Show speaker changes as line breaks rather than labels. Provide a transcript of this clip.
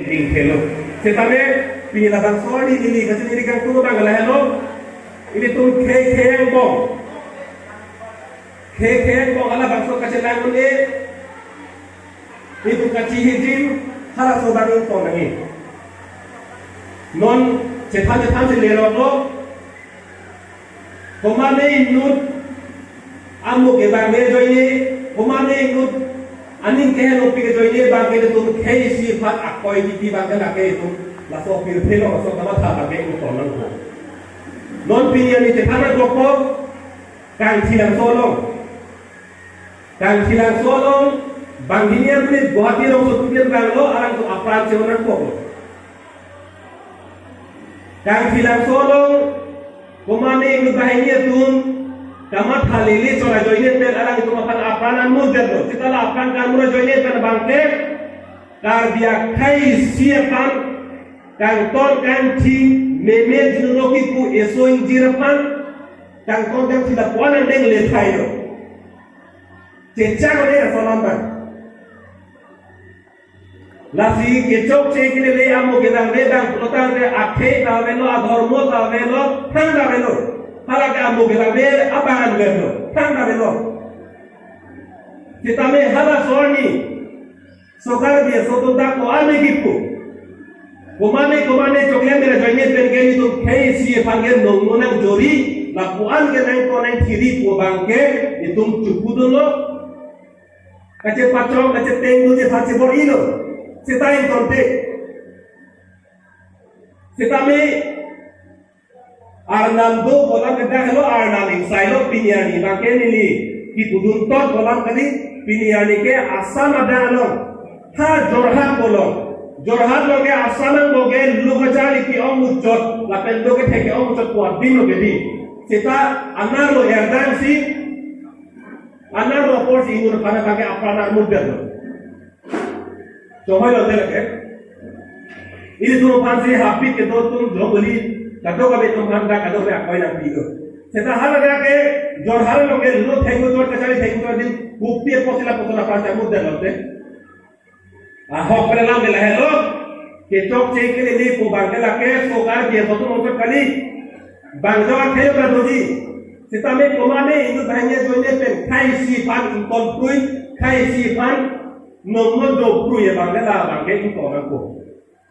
ding hello setame pinila bang sori ini kasi ini kang tuno bang hello ini tum kheng bong ala bang so kasi lang ni itu kaci hijim hara so bang to nangi non cetan se lero lo komane nut amu ke bang me joini komane nut aning keh lopi ke joini bang ke tum khei si phat akoi ti bang ke lake tum la so pil phelo so kama tha lake u to nang ko non pinya ni cetan ro ko kang silang solong bang dinia ni Guwahati ro so tupian bang lo arang to apran seonan ko kang silang solong komane nut bahinia tum kamat halili chora joine pen alang itu makan apanan mudah lo setelah apan kamu joine pen bangke kar dia khai siapan kang ton kan thi meme jinoki ku esoing jirapan kang kon kan tidak puan deng le thayo cecang le salamban lasi kecok cekile le amo gedang ledang protang re akhe ta velo adhormo ta velo thanda velo halaga amo gedang abangan velo thanda velo kitame hala sorni sokar dia sotoda ko ame gipu komane chokle mera joine pen geni to khei sie pange nongonang jori la puan ge nang ko nang thiri po bangke itum chupudolo kace patro kace tengu je phache bor ilo setain konte setame Arnaldo bolang kada hello Arnaldo sailo pinyani bangke nili ki budun tot bolang kali pinyani ke asam ada alon ha jorhat loge asaman loge lugajali ki omujot lapen loge theke omujot ko din loge di seta anaro erdan si anaro por si inur kana kage apana mudah coba lo delake ini tuh pansi happy ke do tum jogoli kado kabe tum handa kado be akoi na pido seta halaga ke jorhal loge lo thego jor kachali thego din bukti posila pansa mudah lote ahok pelang de hello ke chok chekile ni po bangela ke sokar je sotu motor kali bangjawa theo ka doji sitame komane indu bhanye joine pen khai si pan kon pui khai si pan nommo do pru ye bangela bangke ko ko